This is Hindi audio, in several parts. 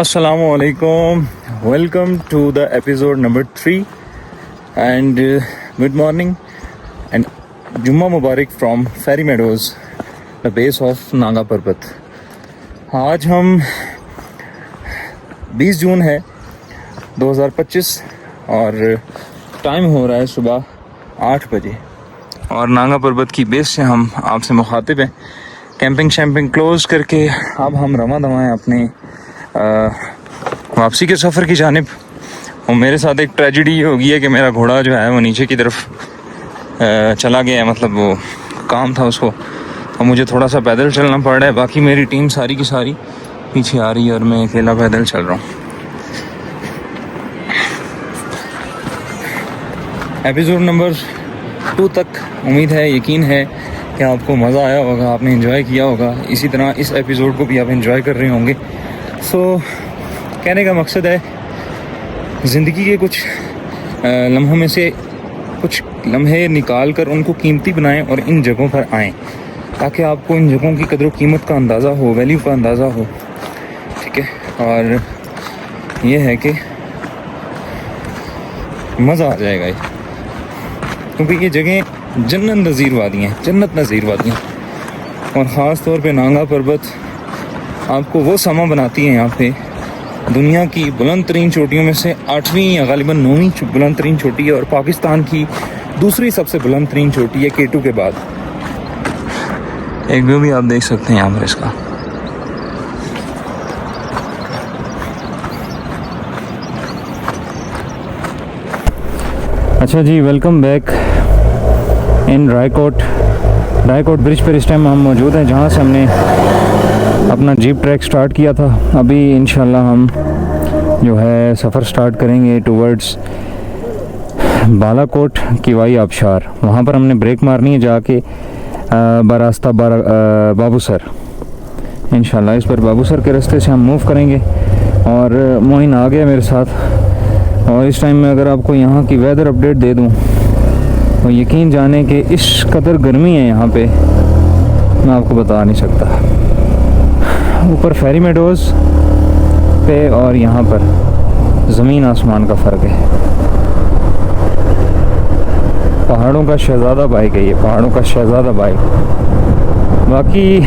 Assalamualaikum. Welcome to the episode number 3 and good morning and Jumma Mubarak from Fairy Meadows, the base of Nanga Parbat. आज हम 20 जून है 2025 और टाइम हो रहा है सुबह 8 बजे और नांगा पर्वत की बेस से हम आपसे मुखातिब हैं। कैंपिंग शैम्पिंग क्लोज करके अब हम रवा दवा हैं अपने वापसी के सफ़र की जानिब। और मेरे साथ एक ट्रेजिडी हो गई है कि मेरा घोड़ा जो है वो नीचे की तरफ चला गया है, मतलब वो काम था उसको, और मुझे थोड़ा सा पैदल चलना पड़ रहा है। बाकी मेरी टीम सारी की सारी पीछे आ रही है और मैं अकेला पैदल चल रहा हूँ। एपिसोड नंबर 2 तक उम्मीद है, यकीन है कि आपको मज़ा आया होगा, आपने एंजॉय किया होगा। इसी तरह इस एपिसोड को भी आप एंजॉय कर रहे होंगे। कहने का मकसद है ज़िंदगी के कुछ लम्हों में से कुछ लम्हे निकाल कर उनको कीमती बनाएं और इन जगहों पर आएं, ताकि आपको इन जगहों की कदर कीमत का अंदाज़ा हो, वैल्यू का अंदाज़ा हो। ठीक है, और ये है कि मज़ा आ जाएगा ये, क्योंकि ये जगह जन्नत नज़ीर वादी हैं, जन्नत नज़ीर वादी हैं। और ख़ास तौर पे नांगा पर्वत आपको वो समा बनाती है। यहाँ पे दुनिया की बुलंद तरीन चोटियों में से 8वीं या गालिबन 9वीं बुलंद तरीन चोटी है और पाकिस्तान की दूसरी सबसे बुलंद तरीन चोटी है K2 के बाद। एक व्यू भी आप देख सकते हैं यहाँ पर इसका। अच्छा जी, welcome back in Raikot bridge पर इस टाइम हम मौजूद हैं, जहाँ से हमने अपना जीप ट्रैक स्टार्ट किया था। अभी इंशाल्लाह हम जो है सफ़र स्टार्ट करेंगे टूवर्ड्स बालाकोट किवाई आबशार। वहाँ पर हमने ब्रेक मारनी है जाके बरास्ता बाबूसर। इंशाल्लाह इस पर बाबूसर के रास्ते से हम मूव करेंगे। और मोइन आ गया मेरे साथ। और इस टाइम में अगर आपको यहाँ की वेदर अपडेट दे दूँ तो यकीन जाने कि इस कदर गर्मी है यहाँ पे, मैं आपको बता नहीं सकता। ऊपर फेरी मेडोज़ पे और यहाँ पर ज़मीन आसमान का फ़र्क है। पहाड़ों का शहज़ादा बाइक है ये, पहाड़ों का शहज़ादा बाइक। बाकी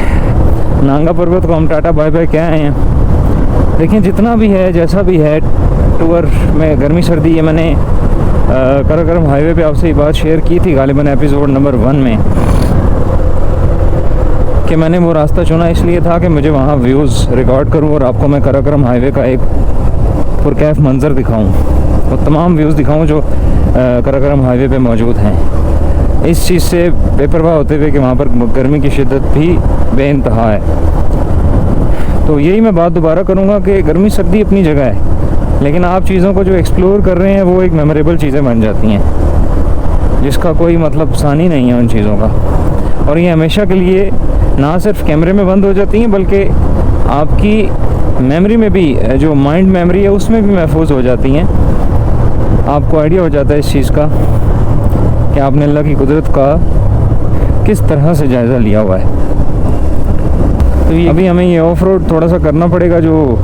नांगा पर्वत को हम टाटा बाय बाय कह आए हैं, लेकिन जितना भी है, जैसा भी है, टूर में गर्मी सर्दी, ये मैंने कराकरम हाईवे पे आपसे ये बात शेयर की थी गालिबन एपिसोड नंबर 1 में, कि मैंने वो रास्ता चुना इसलिए था कि मुझे वहाँ व्यूज़ रिकॉर्ड करूँ और आपको मैं कराकरम हाईवे का एक पुरकैफ मंज़र दिखाऊँ और तमाम व्यूज़ दिखाऊँ जो कराकरम हाईवे पे मौजूद हैं। इस चीज़ से बेपरवाह होते हुए कि वहाँ पर गर्मी की शिद्दत भी बेइंतहा है। तो यही मैं बात दोबारा करूँगा कि गर्मी सर्दी अपनी जगह है, लेकिन आप चीज़ों को जो एक्सप्लोर कर रहे हैं वो एक मेमोरेबल चीज़ें बन जाती हैं, जिसका कोई मतलब सानी नहीं है उन चीज़ों का। और ये हमेशा के लिए ना सिर्फ कैमरे में बंद हो जाती हैं, बल्कि आपकी मेमोरी में भी, जो माइंड मेमोरी है उसमें भी महफूज हो जाती हैं। आपको आइडिया हो जाता है इस चीज़ का कि आपने अल्लाह की कुदरत का किस तरह से जायज़ा लिया हुआ है। तो अभी हमें ये ऑफ रोड थोड़ा सा करना पड़ेगा, जो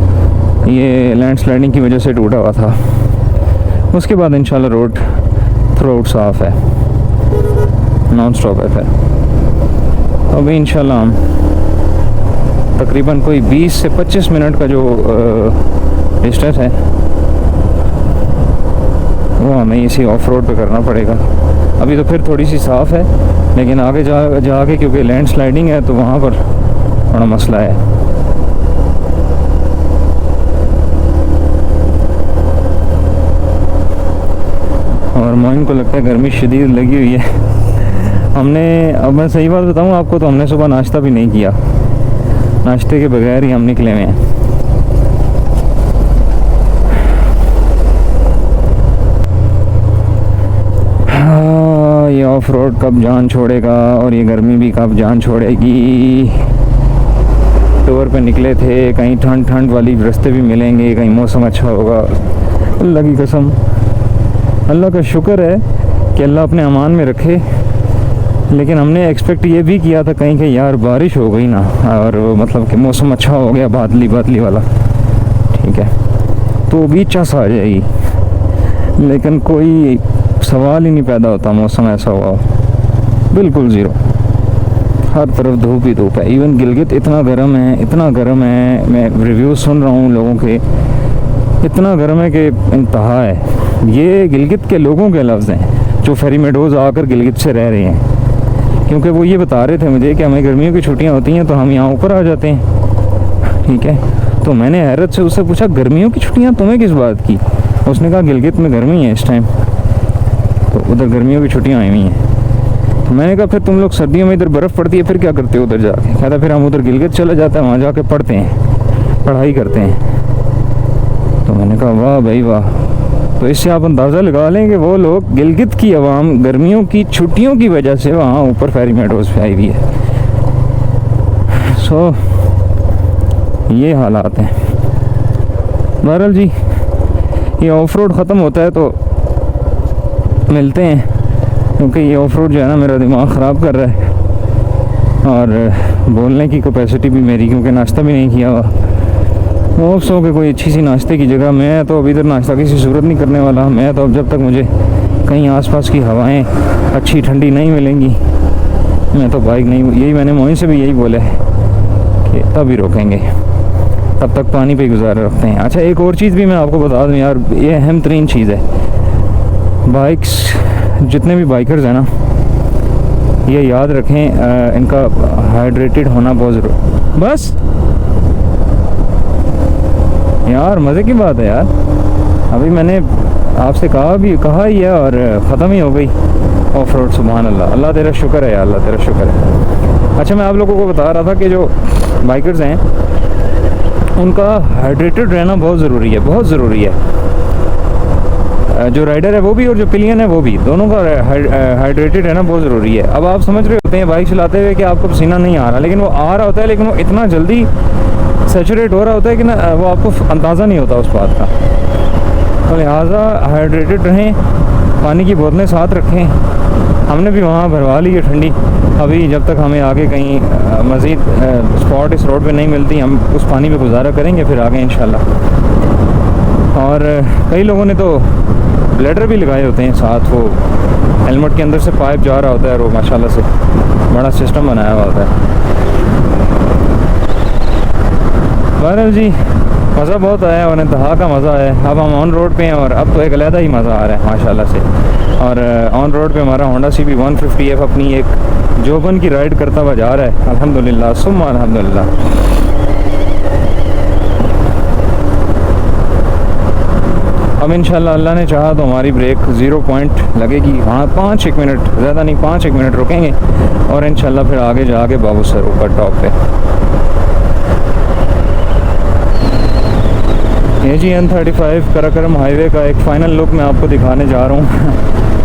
ये लैंडस्लाइडिंग की वजह से टूटा हुआ था। उसके बाद इंशाल्लाह रोड थ्रू आउट साफ़ है, नॉन स्टॉप है। फिर अभी इंशाल्लाह हम तकरीबन कोई 20 से 25 मिनट का जो डिस्टेंस है वो हमें इसी ऑफ रोड पे करना पड़ेगा। अभी तो फिर थोड़ी सी साफ़ है, लेकिन आगे जाके क्योंकि लैंडस्लाइडिंग है तो वहाँ पर थोड़ा मसला है। और मोइन को लगता है गर्मी शदीद लगी हुई है। अब मैं सही बात बताऊं आपको, तो हमने सुबह नाश्ता भी नहीं किया, नाश्ते के बगैर ही हम निकले हुए हैं। ये ऑफ रोड कब जान छोड़ेगा और ये गर्मी भी कब जान छोड़ेगी। टूर पे निकले थे, कहीं ठंड वाली रास्ते भी मिलेंगे, कहीं मौसम अच्छा होगा। अल्लाह की कसम, अल्लाह का शुक्र है कि अल्लाह अपने अमान में रखे। लेकिन हमने एक्सपेक्ट ये भी किया था कहीं कि यार बारिश हो गई ना, और मतलब कि मौसम अच्छा हो गया, बादली वाला। ठीक ठीक है, तो भी चस आ जाएगी, लेकिन कोई सवाल ही नहीं पैदा होता मौसम ऐसा हुआ हो, बिल्कुल ज़ीरो, हर तरफ धूप ही धूप है। इवन गिलगित इतना गर्म है, इतना गर्म है, मैं रिव्यू सुन रहा हूँ लोगों के, इतना गर्म है कि इंतहा है। ये गिलगित के लोगों के लफ्ज़ हैं जो फेरी मेडोज़ आकर गिलगित से रह रहे हैं, क्योंकि वो ये बता रहे थे मुझे कि हमें गर्मियों की छुट्टियाँ होती हैं तो हम यहाँ ऊपर आ जाते हैं, ठीक है। तो मैंने हैरत से उससे पूछा गर्मियों की छुट्टियाँ तुम्हें किस बात की? उसने कहा गिलगित में गर्मी है इस टाइम, तो उधर गर्मियों की छुट्टियाँ आई हुई हैं। तो मैंने कहा फिर तुम लोग सर्दियों में इधर बर्फ़ पड़ती है फिर क्या करते हो उधर जाके? कहता फिर हम उधर गिलगित चले जाते हैं, वहाँ जाके पढ़ते हैं, पढ़ाई करते हैं। तो मैंने कहा वाह भाई वाह। तो इससे आप अंदाज़ा लगा लें कि वो लोग गिलगित की आवाम गर्मियों की छुट्टियों की वजह से वहाँ ऊपर फेरी मेडोज़ पे आई हुई है। सो ये हालात हैं। बहरहाल जी, ये ऑफ रोड ख़त्म होता है तो मिलते हैं, क्योंकि ये ऑफ रोड जो है ना मेरा दिमाग ख़राब कर रहा है, और बोलने की कैपेसिटी भी मेरी, क्योंकि नाश्ता भी नहीं किया हुआ। होप सो के कोई अच्छी सी नाश्ते की जगह, मैं तो अभी इधर नाश्ता की सूरत नहीं करने वाला। मैं तो अब जब तक मुझे कहीं आसपास की हवाएं अच्छी ठंडी नहीं मिलेंगी, मैं तो बाइक नहीं, यही मैंने मोइन से भी यही बोला है कि तभी रोकेंगे, तब तक पानी पे गुजारे रखते हैं। अच्छा, एक और चीज़ भी मैं आपको बता दूं यार, ये अहम तरीन चीज़ है, बाइक्स जितने भी बाइकर्स हैं ना, ये याद रखें, इनका हाइड्रेटेड होना बहुत ज़रूरी। बस यार मज़े की बात है यार, अभी मैंने आपसे कहा ही है और ख़त्म ही हो गई ऑफ रोड। सुभान अल्लाह, अल्लाह तेरा शुक्र है यार, अल्लाह तेरा शुक्र है। अच्छा, मैं आप लोगों को बता रहा था कि जो बाइकर्स हैं उनका हाइड्रेटेड रहना बहुत ज़रूरी है, बहुत ज़रूरी है। जो राइडर है वो भी और जो पिलियन है वो भी, दोनों का हाइड्रेटेड रहना बहुत ज़रूरी है। अब आप समझ रहे होते हैं बाइक चलाते हुए कि आपको पसीना नहीं आ रहा, लेकिन वो आ रहा होता है, लेकिन वो इतना जल्दी सैचुरेट हो रहा होता है कि ना वो आपको अंदाज़ा नहीं होता उस बात का। तो लिहाजा हाइड्रेटेड रहें, पानी की बोतलें साथ रखें। हमने भी वहाँ भरवा ली है ठंडी, अभी जब तक हमें आगे कहीं मज़ीद स्पॉट इस रोड पे नहीं मिलती, हम उस पानी पे गुजारा करेंगे फिर आगे इंशाल्लाह। और कई लोगों ने तो ब्लेडर भी लगाए होते हैं साथ, वो हेलमेट के अंदर से पाइप जा रहा होता है, और वो माशाल्लाह से बड़ा सिस्टम बनाया हुआ होता है। बहरहाल जी, मज़ा बहुत आया और इंतहा का मज़ा है। अब हम ऑन रोड पे हैं और अब तो एक अलहदा ही मज़ा आ रहा है माशाल्लाह से। और ऑन रोड पे हमारा होंडा CB 150F अपनी एक जोबन की राइड करता हुआ जा रहा है, अल्हम्दुलिल्लाह सुम्मा अल्हम्दुलिल्लाह। अब इंशाल्लाह अल्लाह ने चाहा तो हमारी ब्रेक 0 पॉइंट लगेगी, वहाँ 5-1 मिनट, ज़्यादा नहीं 5-1 मिनट रुकेंगे और इंशाल्लाह फिर आगे जाके बाबूसर ऊपर टॉप पे। ये जी N35 कराकरम हाईवे का एक फ़ाइनल लुक मैं आपको दिखाने जा रहा हूँ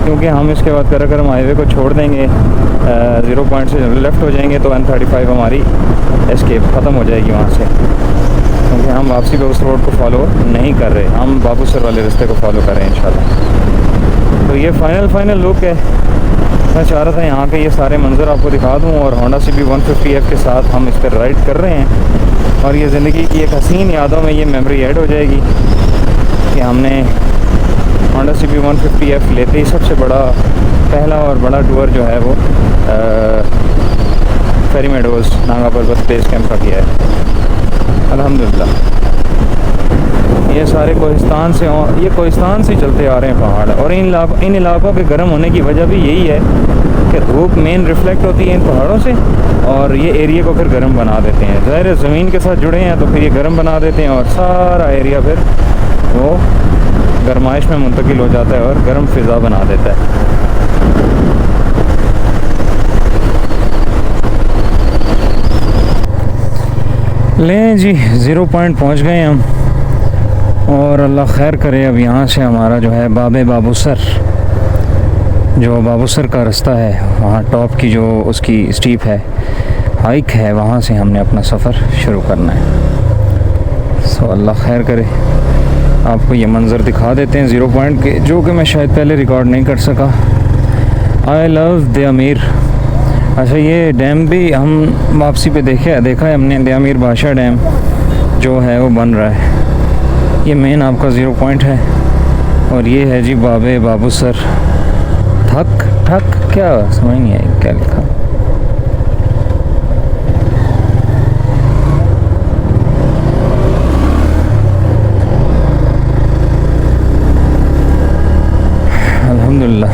क्योंकि हम इसके बाद कराकरम हाईवे को छोड़ देंगे, 0 पॉइंट से लेफ़्ट हो जाएंगे तो N35 हमारी एस्केप ख़त्म हो जाएगी वहाँ से, क्योंकि हम वापसी पे उस रोड को फॉलो नहीं कर रहे, हम बाबूसर वाले रास्ते को फॉलो कर रहे हैं इंशाल्लाह। तो ये फ़ाइनल लुक है। मैं चाह रहा था यहाँ के ये सारे मंज़र आपको दिखा दूँ, और होंडा CB 150F के साथ हम इस पर राइड कर रहे हैं, और ये ज़िंदगी की एक हसीन यादों में ये मेमोरी ऐड हो जाएगी कि हमने होंडा CB 150F लेते ही सबसे बड़ा पहला और बड़ा टूर जो है वो फेरी मेडोज़ नागा पर्वत बेस कैंप का किया है अल्हम्दुलिल्लाह। ये सारे कोहिस्तान से चलते आ रहे हैं पहाड़, और इन इलाकों के गर्म होने की वजह भी यही है कि धूप मेन रिफ्लेक्ट होती है इन पहाड़ों से, और ये एरिया को फिर गर्म बना देते हैं। ज़ाहिर है ज़मीन के साथ जुड़े हैं तो फिर ये गर्म बना देते हैं, और सारा एरिया फिर वो गर्माइश में मुंतकिल हो जाता है और गर्म फ़िज़ा बना देता है। लें जी, 0 पॉइंट पहुँच गए हम, और अल्लाह खैर करे अब यहाँ से हमारा जो है बाबूसर, जो बाबूसर का रास्ता है वहाँ टॉप की जो उसकी स्टीप है, हाइक है, वहाँ से हमने अपना सफ़र शुरू करना है। सो अल्लाह खैर करे, आपको ये मंज़र दिखा देते हैं 0 पॉइंट के, जो कि मैं शायद पहले रिकॉर्ड नहीं कर सका। आई लव द अमीर। अच्छा, ये डैम भी हम वापसी पे देखा है हमने, द अमीर बादशाह डैम जो है वो बन रहा है। ये मेन आपका 0 पॉइंट है। और ये है जी बाबे बाबू सर ठक ठक, क्या समझ नहीं आई क्या लिखा। अल्हम्दुलिल्लाह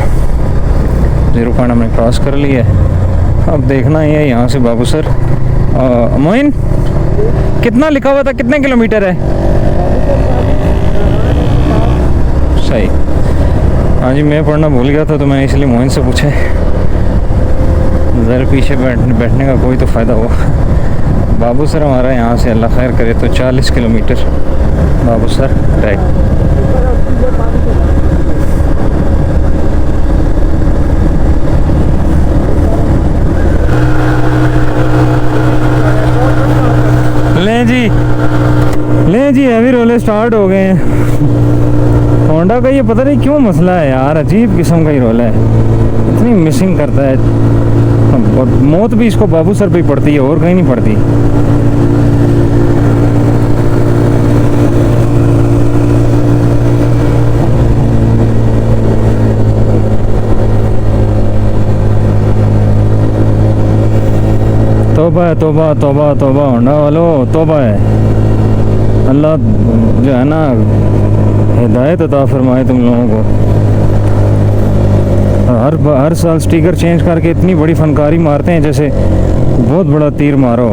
0 पॉइंट हमने क्रॉस कर लिया है। अब देखना ही है यहाँ से बाबू सर। मोइन कितना लिखा हुआ था, कितने किलोमीटर है? सही। हाँ जी, मैं पढ़ना भूल गया था तो मैंने इसलिए मोइन से पूछा। ज़रा पीछे बैठने का कोई तो फ़ायदा हुआ। बाबू सर हमारा यहाँ से अल्लाह खैर करे तो 40 किलोमीटर बाबू सर राइट। लें जी हैवी रोले स्टार्ट हो गए हैं। होंडा का ये पता नहीं क्यों मसला है यार, अजीब किस्म का ही रोला है, इतनी मिसिंग करता है। और मौत भी इसको बाबू सर पे ही पड़ती है और कहीं नहीं पड़ती। तौबा है, तौबा तौबा तौबा होंडा वालों, तौबा है। अल्लाह जो है ना हिदायत अता फरमाए तुम लोगों को। हर साल स्टिकर चेंज करके इतनी बड़ी फनकारी मारते हैं जैसे बहुत बड़ा तीर मारो।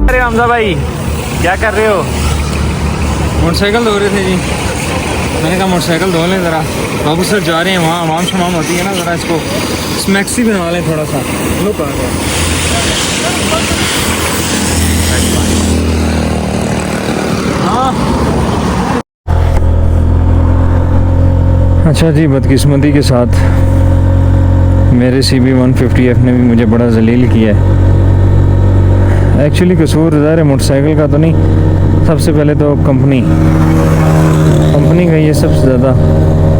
अरे हमजा भाई क्या कर रहे हो? मोटरसाइकिल धो रहे थे जी। मैंने कहा मोटरसाइकिल धो लें ज़रा, बाबू सर जा रहे हैं वहाँ, आवाम शमाम होती है ना, ज़रा इसको स्मैक्सी बना लें थोड़ा सा। लो कहाँ गया? हाँ अच्छा जी, बदकिस्मती के साथ मेरे CB 150F ने भी मुझे बड़ा जलील किया है। एक्चुअली कसूर ज़ाहिर है मोटरसाइकिल का तो नहीं, सबसे पहले तो कंपनी का ये सबसे ज़्यादा।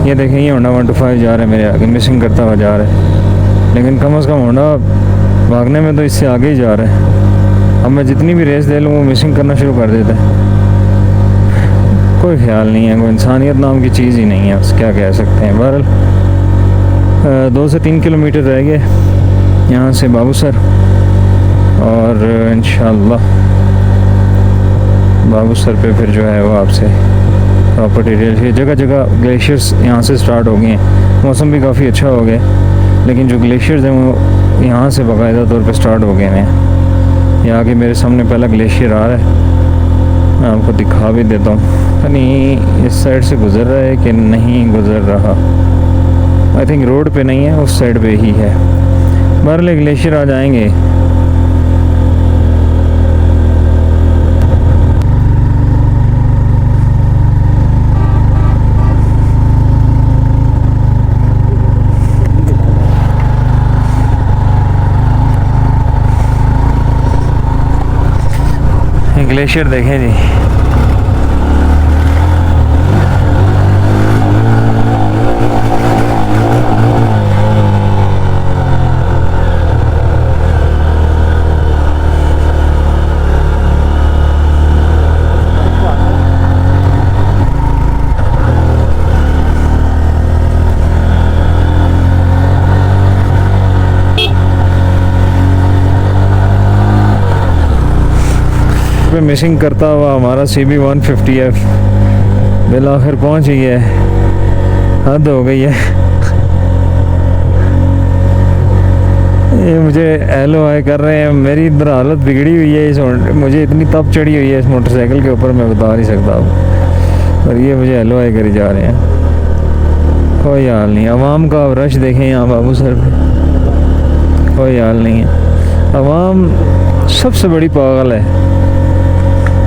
ये देखें ये होंडा 125 जा रहा है मेरे आगे, मिसिंग करता हुआ जा रहा है, लेकिन कम से कम होंडा भागने में तो इससे आगे ही जा रहा है। अब मैं जितनी भी रेस दे लूँ वो मिसिंग करना शुरू कर देता है। कोई ख्याल नहीं है, कोई इंसानियत नाम की चीज़ ही नहीं है, बस क्या कह सकते हैं। बहरहाल 2 से 3 किलोमीटर रह गए यहाँ से बाबू सर, और इंशाअल्लाह बाबू सर पे फिर जो है वो आपसे प्रॉपर डिटेल है। जगह जगह ग्लेशियर्स यहाँ से स्टार्ट हो गए हैं, मौसम भी काफ़ी अच्छा हो गया, लेकिन जो ग्लेशियर्स हैं वो यहाँ से बाकायदा तौर पे स्टार्ट हो गए हैं। यहाँ आगे मेरे सामने पहला ग्लेशियर आ रहा है, मैं आपको दिखा भी देता हूँ। यानी इस साइड से गुज़र रहा है कि नहीं गुज़र रहा, आई थिंक रोड पे नहीं है, उस साइड पे ही है। बहरहाल ग्लेशियर आ जाएंगे। ग्लेशियर देखें जी, पे मिसिंग करता हुआ हमारा CB 150F बिल आखिर पहुँच ही है। हद हो गई है। ये मुझे LOI कर रहे हैं, मेरी इधर हालत बिगड़ी हुई है। इस मुझे इतनी तप चढ़ी हुई है इस मोटरसाइकिल के ऊपर, मैं बता नहीं सकता अब। और ये मुझे LOI करी जा रहे हैं। कोई हाल नहीं। आवाम का रश देखें यहाँ बाबू सर पे, कोई हाल नहीं है। आवाम सबसे बड़ी पागल है।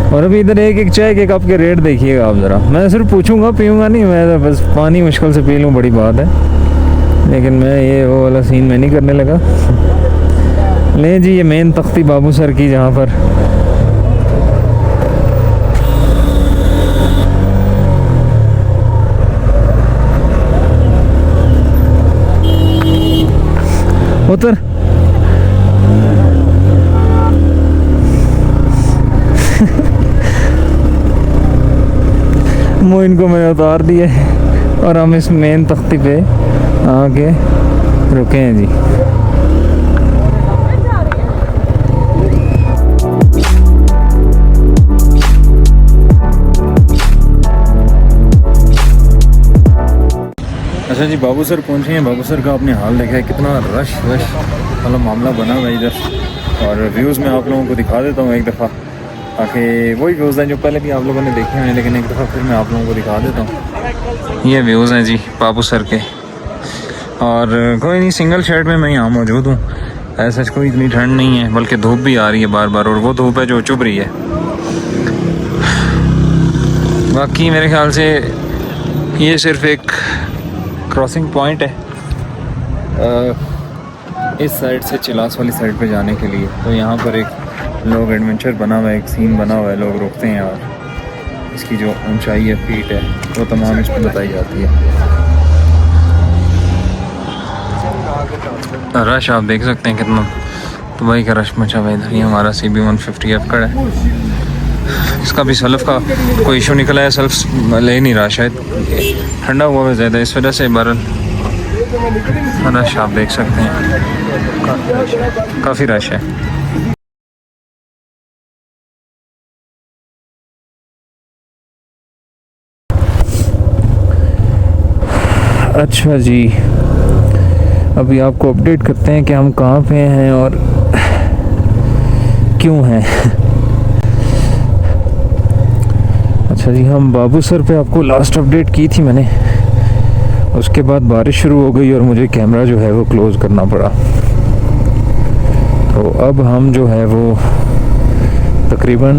और अभी इधर एक चाय के कप के रेट देखिएगा आप ज़रा। मैं सिर्फ पूछूंगा, पीऊँगा नहीं, मैं बस पानी मुश्किल से पी लूँ बड़ी बात है, लेकिन मैं ये वो वाला सीन में नहीं करने लगा। ले जी, ये मेन तख्ती बाबू सर की, जहाँ पर उतर। मोइन को मैंने उतार दिया और हम इस मेन तख्ती पे आके रुके हैं जी। अच्छा जी, बाबूसर पहुंचे हैं। बाबूसर का आपने हाल देखा है, कितना रश वाला मामला बना हुआ है इधर। और व्यूज़ मैं आप लोगों को दिखा देता हूँ एक दफ़ा, ताकि वही व्यूज़ हैं जो पहले भी आप लोगों ने देखे हैं, लेकिन एक दफ़ा फिर मैं आप लोगों को दिखा देता हूँ। ये व्यूज़ हैं जी बाबूसर के। और कोई नहीं, सिंगल शर्ट में मैं यहाँ मौजूद हूँ। ऐसा कोई इतनी ठंड नहीं है, बल्कि धूप भी आ रही है बार बार, और वो धूप है जो चुभ रही है। बाकी मेरे ख्याल से ये सिर्फ एक क्रॉसिंग पॉइंट है इस साइड से चिलास वाली साइड पे जाने के लिए। तो यहाँ पर एक लोग एडवेंचर बना हुआ है, एक सीन बना हुआ है, लोग रुकते हैं और इसकी जो ऊंचाई है, फीट है, वो तमाम इस पर बताई जाती है। रश आप देख सकते हैं कितना दुबई का रश मचा हुआ है इधर। ये हमारा CB150F खड़ा है, इसका भी सल्फ का कोई इशू निकला है, सल्फ ले नहीं रहा शायद, ठंडा हुआ है ज़्यादा, इस वजह से बहरहाल रश आप देख सकते हैं, काफ़ी रश है। अच्छा जी, अभी आपको अपडेट करते हैं कि हम कहाँ पे हैं और क्यों हैं। अच्छा जी, हम बाबूसर पे आपको लास्ट अपडेट की थी मैंने, उसके बाद बारिश शुरू हो गई और मुझे कैमरा जो है वो क्लोज़ करना पड़ा। तो अब हम जो है वो तकरीबन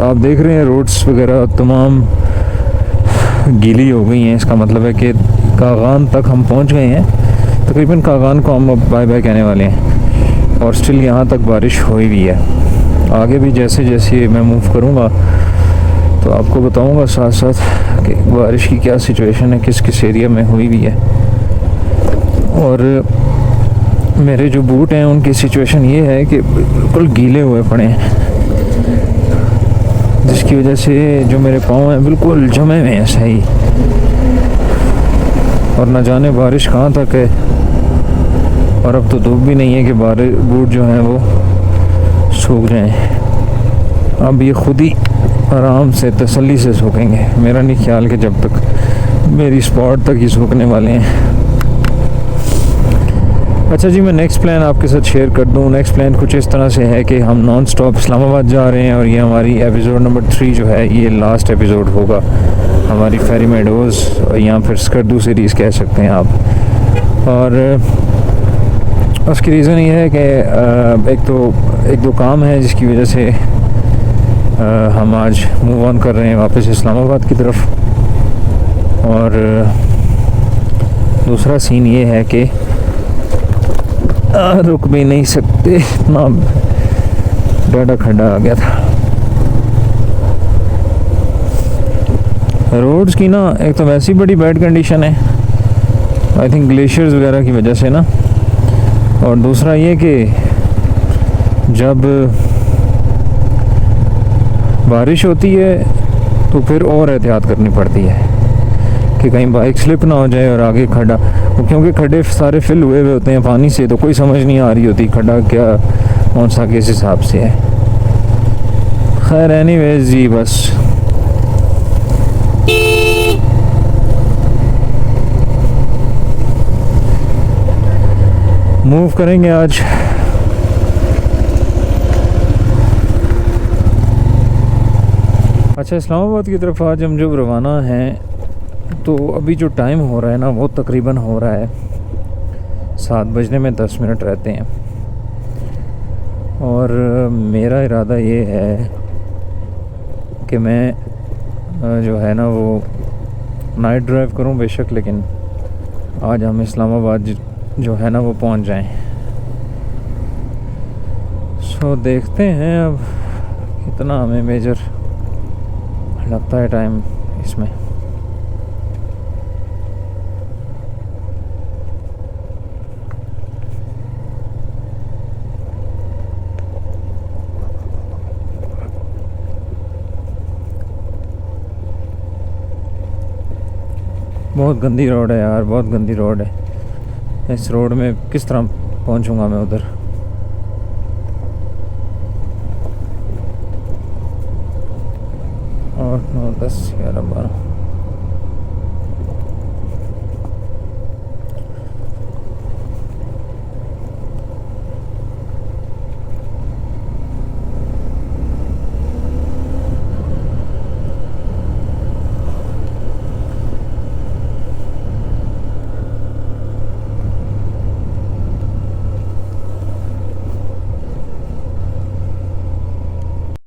आप देख रहे हैं रोड्स वगैरह तमाम गीली हो गई हैं। इसका मतलब है कि कागान तक हम पहुंच गए हैं। तकरीबन कागान को हम अब बाय बाय कहने वाले हैं, और स्टिल यहाँ तक बारिश हुई भी है। आगे भी जैसे जैसे मैं मूव करूँगा तो आपको बताऊँगा साथ साथ कि बारिश की क्या सिचुएशन है, किस किस एरिया में हुई भी है। और मेरे जो बूट हैं उनकी सिचुएशन ये है कि बिल्कुल गीले हुए पड़े हैं, जिसकी वजह से जो मेरे पाँव हैं बिल्कुल जमे हुए हैं सही, और न जाने बारिश कहाँ तक है। और अब तो धूप भी नहीं है कि बारिश बूट जो हैं वो सूख जाएं। अब ये खुद ही आराम से तसल्ली से सूखेंगे। मेरा नहीं ख्याल कि जब तक मेरी स्पॉट तक ही सूखने वाले हैं। अच्छा जी, मैं नेक्स्ट प्लान आपके साथ शेयर कर दूं। नेक्स्ट प्लान कुछ इस तरह से है कि हम नॉन स्टॉप इस्लामाबाद जा रहे हैं, और ये हमारी एपिसोड नंबर 3 जो है ये लास्ट एपिसोड होगा हमारी फेरी मेडोज़, या फिर स्कर्दू सीरीज़ कह सकते हैं आप। और उसकी रीज़न ये है कि एक दो काम है जिसकी वजह से हम आज मूव ऑन कर रहे हैं वापस इस्लामाबाद की तरफ। और दूसरा सीन ये है कि रुक भी नहीं सकते, इतना डाढ़ा खड्डा आ गया था। रोड्स की ना एक तो वैसी बड़ी बैड कंडीशन है, आई थिंक ग्लेशियर्स वगैरह की वजह से ना, और दूसरा ये कि जब बारिश होती है तो फिर और एहतियात करनी पड़ती है कि कहीं बाइक स्लिप ना हो जाए और आगे खड्डा, क्योंकि खड्डे सारे फिल हुए हुए होते हैं पानी से, तो कोई समझ नहीं आ रही होती खड्डा क्या कौन सा किस हिसाब से है। खैर एनीवेज जी, बस मूव करेंगे आज। अच्छा, इस्लामाबाद की तरफ आज हम जब रवाना हैं तो अभी जो टाइम हो रहा है ना वो तकरीबन हो रहा है 7 बजने में 10 मिनट रहते हैं। और मेरा इरादा ये है कि मैं जो है ना वो नाइट ड्राइव करूं बेशक, लेकिन आज हम इस्लामाबाद जो है ना वो पहुंच जाएं। सो देखते हैं अब कितना हमें मेजर लगता है टाइम इसमें। बहुत गंदी रोड है यार, बहुत गंदी रोड है। इस रोड में किस तरह पहुंचूंगा मैं उधर। 8 9 10 11 12